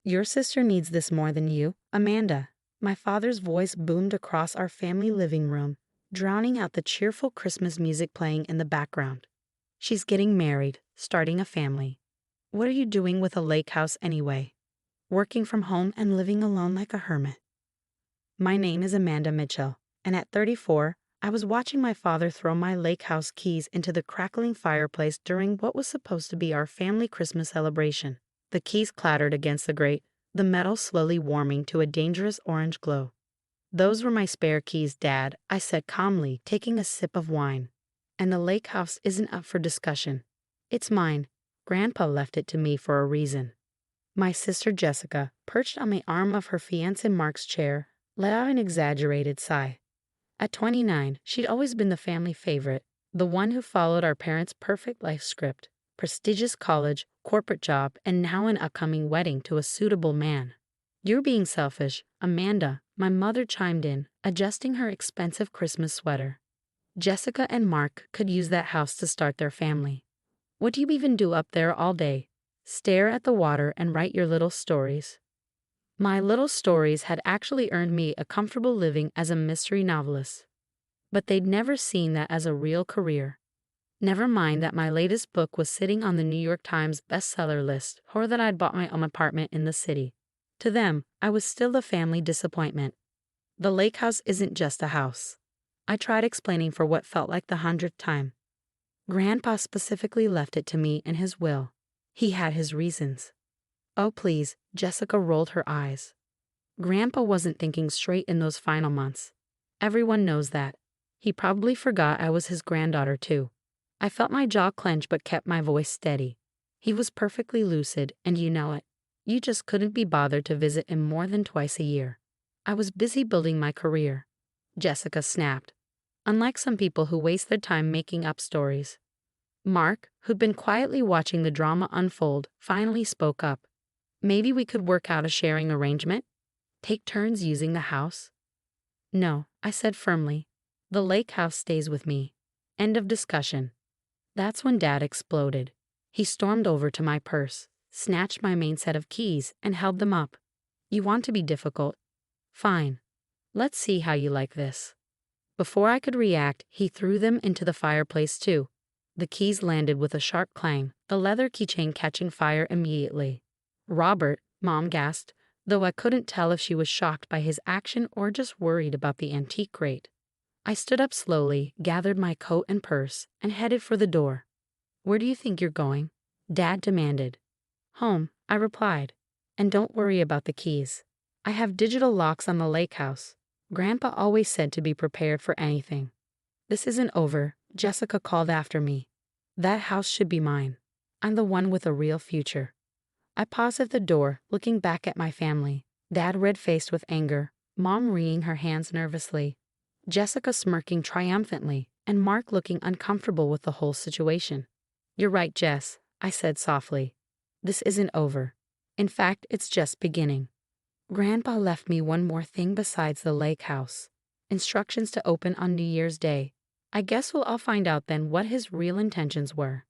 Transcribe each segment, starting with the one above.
Your sister needs this more than you, Amanda. My father's voice boomed across our family living room, drowning out the cheerful Christmas music playing in the background. She's getting married, starting a family. What are you doing with a lake house anyway? Working from home and living alone like a hermit. My name is Amanda Mitchell, and at 34, I was watching my father throw my lake house keys into the crackling fireplace during what was supposed to be our family Christmas celebration. The keys clattered against the grate, the metal slowly warming to a dangerous orange glow. "Those were my spare keys, Dad," I said calmly, taking a sip of wine. "And the lake house isn't up for discussion. It's mine. Grandpa left it to me for a reason." My sister Jessica, perched on the arm of her fiancé Mark's chair, let out an exaggerated sigh. At 29, she'd always been the family favorite, the one who followed our parents' perfect life script: prestigious college, corporate job, and now an upcoming wedding to a suitable man. "You're being selfish, Amanda," my mother chimed in, adjusting her expensive Christmas sweater. "Jessica and Mark could use that house to start their family. What do you even do up there all day? Stare at the water and write your little stories?" My little stories had actually earned me a comfortable living as a mystery novelist. But they'd never seen that as a real career. Never mind that my latest book was sitting on the New York Times bestseller list, or that I'd bought my own apartment in the city. To them, I was still a family disappointment. The lake house isn't just a house. I tried explaining for what felt like the 100th time. Grandpa specifically left it to me in his will. He had his reasons. "Oh, please," Jessica rolled her eyes. "Grandpa wasn't thinking straight in those final months. Everyone knows that. He probably forgot I was his granddaughter, too." I felt my jaw clench but kept my voice steady. "He was perfectly lucid, and you know it. You just couldn't be bothered to visit him more than twice a year." "I was busy building my career," Jessica snapped. Unlike some people who waste their time making up stories. Mark, who'd been quietly watching the drama unfold, finally spoke up. "Maybe we could work out a sharing arrangement? Take turns using the house?" "No," I said firmly. "The lake house stays with me. End of discussion." That's when Dad exploded. He stormed over to my purse, snatched my main set of keys, and held them up. "You want to be difficult? Fine. Let's see how you like this." Before I could react, he threw them into the fireplace too. The keys landed with a sharp clang, the leather keychain catching fire immediately. "Robert," Mom gasped, though I couldn't tell if she was shocked by his action or just worried about the antique grate. I stood up slowly, gathered my coat and purse, and headed for the door. "Where do you think you're going?" Dad demanded. "Home," I replied. "And don't worry about the keys. I have digital locks on the lake house. Grandpa always said to be prepared for anything." "This isn't over," Jessica called after me. "That house should be mine. I'm the one with a real future." I paused at the door, looking back at my family. Dad red-faced with anger, Mom wringing her hands nervously, Jessica smirking triumphantly, and Mark looking uncomfortable with the whole situation. "You're right, Jess," I said softly. "This isn't over. In fact, it's just beginning." Grandpa left me one more thing besides the lake house. Instructions to open on New Year's Day. I guess we'll all find out then what his real intentions were.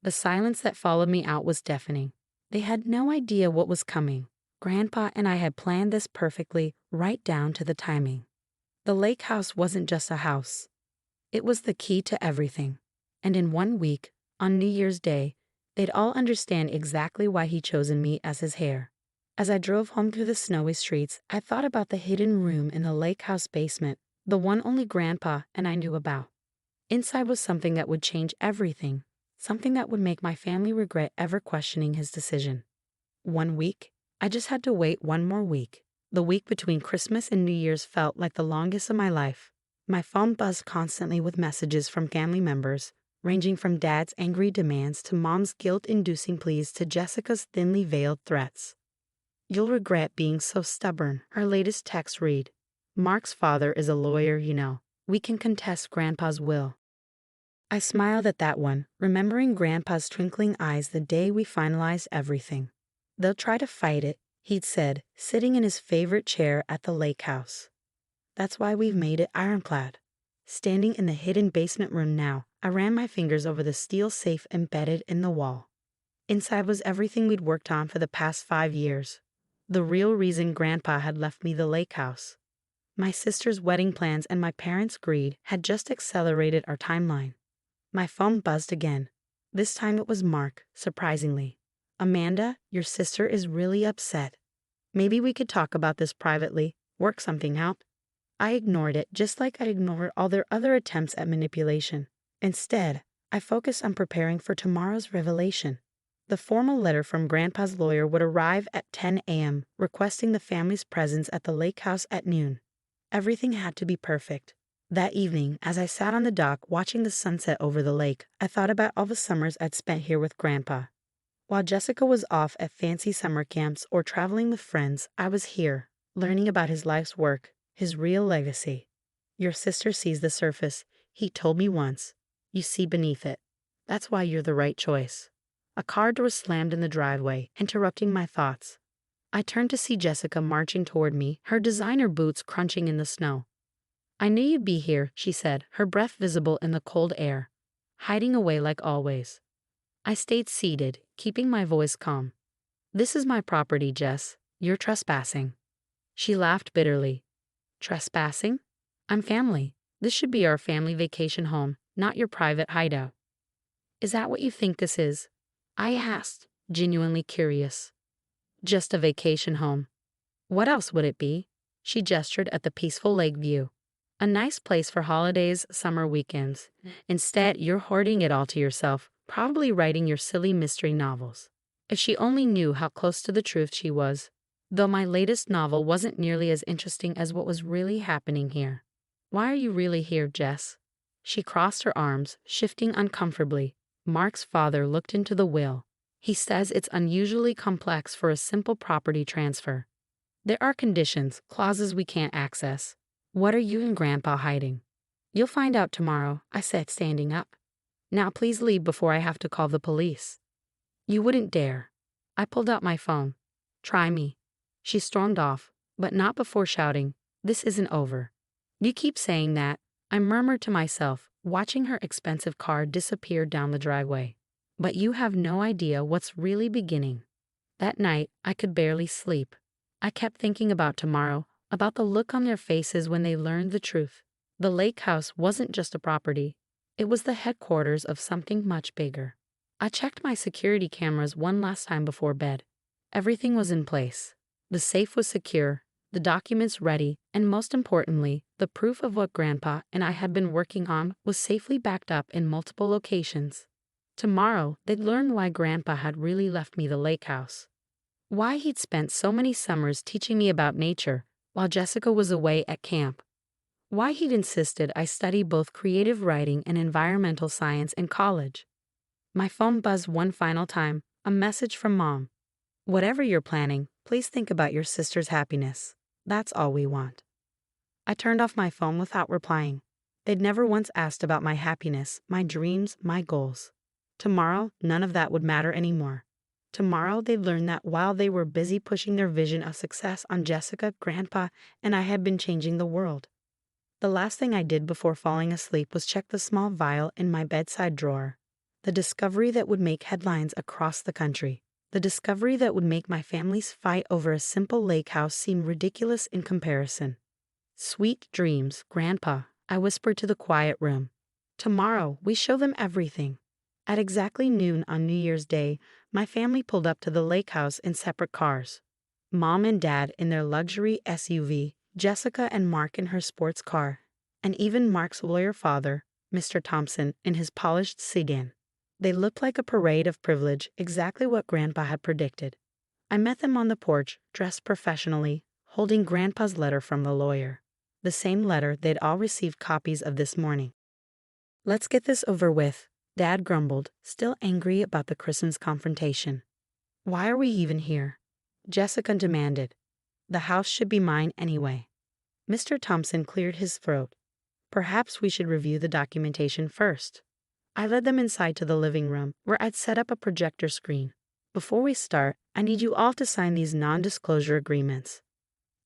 The silence that followed me out was deafening. They had no idea what was coming. Grandpa and I had planned this perfectly, right down to the timing. The lake house wasn't just a house. It was the key to everything. And in 1 week, on New Year's Day, they'd all understand exactly why he'd chosen me as his heir. As I drove home through the snowy streets, I thought about the hidden room in the lake house basement, the one only Grandpa and I knew about. Inside was something that would change everything, something that would make my family regret ever questioning his decision. 1 week? I just had to wait 1 more week. The week between Christmas and New Year's felt like the longest of my life. My phone buzzed constantly with messages from family members, ranging from Dad's angry demands to Mom's guilt-inducing pleas to Jessica's thinly veiled threats. "You'll regret being so stubborn," our latest text read. "Mark's father is a lawyer, you know. We can contest Grandpa's will." I smiled at that one, remembering Grandpa's twinkling eyes the day we finalized everything. "They'll try to fight it," he'd said, sitting in his favorite chair at the lake house. That's why we've made it ironclad. Standing in the hidden basement room now, I ran my fingers over the steel safe embedded in the wall. Inside was everything we'd worked on for the past 5 years. The real reason Grandpa had left me the lake house. My sister's wedding plans and my parents' greed had just accelerated our timeline. My phone buzzed again. This time it was Mark, surprisingly. Amanda, your sister is really upset. Maybe we could talk about this privately, work something out. I ignored it just like I'd ignored all their other attempts at manipulation. Instead, I focused on preparing for tomorrow's revelation. The formal letter from Grandpa's lawyer would arrive at 10 a.m., requesting the family's presence at the lake house at noon. Everything had to be perfect. That evening, as I sat on the dock watching the sunset over the lake, I thought about all the summers I'd spent here with Grandpa. While Jessica was off at fancy summer camps or traveling with friends, I was here, learning about his life's work, his real legacy. Your sister sees the surface, he told me once. You see beneath it. That's why you're the right choice. A car door slammed in the driveway, interrupting my thoughts. I turned to see Jessica marching toward me, her designer boots crunching in the snow. I knew you'd be here, she said, her breath visible in the cold air, hiding away like always. I stayed seated, keeping my voice calm. This is my property, Jess. You're trespassing. She laughed bitterly. Trespassing? I'm family. This should be our family vacation home, not your private hideout. Is that what you think this is? I asked, genuinely curious. Just a vacation home. What else would it be? She gestured at the peaceful lake view. A nice place for holidays, summer weekends. Instead, you're hoarding it all to yourself, probably writing your silly mystery novels. If she only knew how close to the truth she was. Though my latest novel wasn't nearly as interesting as what was really happening here. Why are you really here, Jess? She crossed her arms, shifting uncomfortably. Mark's father looked into the will. He says it's unusually complex for a simple property transfer. There are conditions, clauses we can't access. What are you and Grandpa hiding? You'll find out tomorrow, I said, standing up. Now please leave before I have to call the police. You wouldn't dare. I pulled out my phone. Try me. She stormed off, but not before shouting, this isn't over. You keep saying that, I murmured to myself, watching her expensive car disappear down the driveway. But you have no idea what's really beginning. That night, I could barely sleep. I kept thinking about tomorrow, about the look on their faces when they learned the truth. The lake house wasn't just a property. It was the headquarters of something much bigger. I checked my security cameras one last time before bed. Everything was in place. The safe was secure, the documents ready, and most importantly, the proof of what Grandpa and I had been working on was safely backed up in multiple locations. Tomorrow, they'd learn why Grandpa had really left me the lake house. Why he'd spent so many summers teaching me about nature while Jessica was away at camp. Why he'd insisted I study both creative writing and environmental science in college. My phone buzzed one final time, a message from Mom. Whatever you're planning, please think about your sister's happiness. That's all we want. I turned off my phone without replying. They'd never once asked about my happiness, my dreams, my goals. Tomorrow, none of that would matter anymore. Tomorrow, they'd learn that while they were busy pushing their vision of success on Jessica, Grandpa, and I had been changing the world. The last thing I did before falling asleep was check the small vial in my bedside drawer. The discovery that would make headlines across the country. The discovery that would make my family's fight over a simple lake house seem ridiculous in comparison. Sweet dreams, Grandpa, I whispered to the quiet room. Tomorrow, we show them everything. At exactly noon on New Year's Day, my family pulled up to the lake house in separate cars. Mom and Dad in their luxury SUV, Jessica and Mark in her sports car, and even Mark's lawyer father, Mr. Thompson, in his polished sedan. They looked like a parade of privilege, exactly what Grandpa had predicted. I met them on the porch, dressed professionally, holding Grandpa's letter from the lawyer. The same letter they'd all received copies of this morning. Let's get this over with, Dad grumbled, still angry about the Christmas confrontation. Why are we even here? Jessica demanded. The house should be mine anyway. Mr. Thompson cleared his throat. Perhaps we should review the documentation first. I led them inside to the living room, where I'd set up a projector screen. Before we start, I need you all to sign these non-disclosure agreements.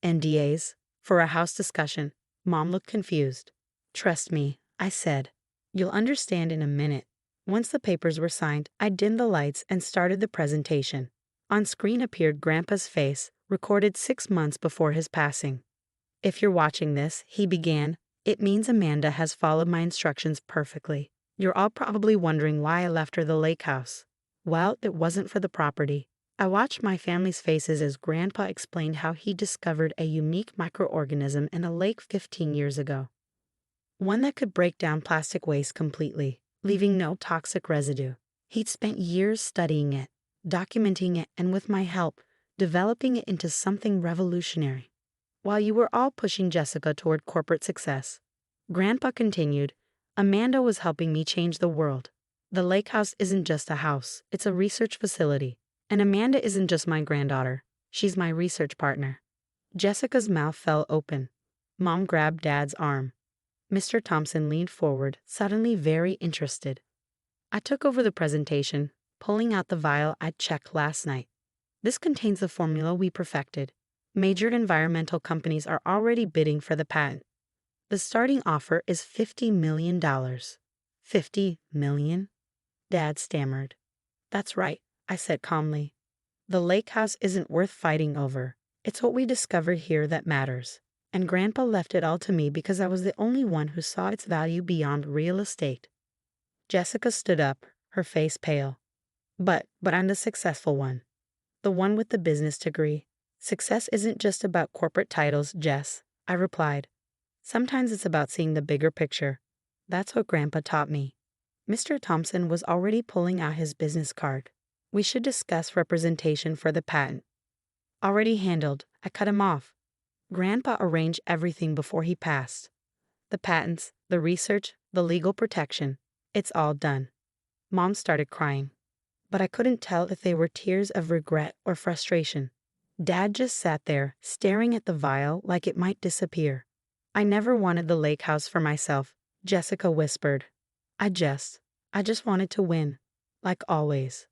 NDAs, for a house discussion. Mom looked confused. Trust me, I said. You'll understand in a minute. Once the papers were signed, I dimmed the lights and started the presentation. On screen appeared Grandpa's face, recorded 6 months before his passing. "If you're watching this," he began, "it means Amanda has followed my instructions perfectly. You're all probably wondering why I left her the lake house. Well, it wasn't for the property." I watched my family's faces as Grandpa explained how he discovered a unique microorganism in a lake 15 years ago. One that could break down plastic waste completely, leaving no toxic residue. He'd spent years studying it, documenting it, and with my help, developing it into something revolutionary. While you were all pushing Jessica toward corporate success, Grandpa continued, Amanda was helping me change the world. The lake house isn't just a house, it's a research facility. And Amanda isn't just my granddaughter, she's my research partner. Jessica's mouth fell open. Mom grabbed Dad's arm. Mr. Thompson leaned forward, suddenly very interested. I took over the presentation, pulling out the vial I'd checked last night. This contains the formula we perfected. Major environmental companies are already bidding for the patent. The starting offer is $50 million. $50 million? Dad stammered. That's right, I said calmly. The lake house isn't worth fighting over. It's what we discovered here that matters. And Grandpa left it all to me because I was the only one who saw its value beyond real estate. Jessica stood up, her face pale. But I'm the successful one. The one with the business degree. Success isn't just about corporate titles, Jess, I replied. Sometimes it's about seeing the bigger picture. That's what Grandpa taught me. Mr. Thompson was already pulling out his business card. We should discuss representation for the patent. Already handled, I cut him off. Grandpa arranged everything before he passed. The patents, the research, the legal protection. It's all done. Mom started crying. But I couldn't tell if they were tears of regret or frustration. Dad just sat there, staring at the vial like it might disappear. I never wanted the lake house for myself, Jessica whispered. I just wanted to win, like always.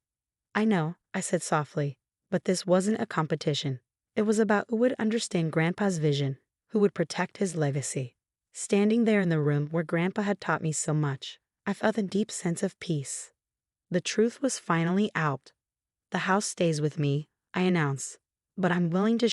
I know, I said softly, but this wasn't a competition. It was about who would understand Grandpa's vision, who would protect his legacy. Standing there in the room where Grandpa had taught me so much, I felt a deep sense of peace. The truth was finally out. The house stays with me, I announced, but I'm willing to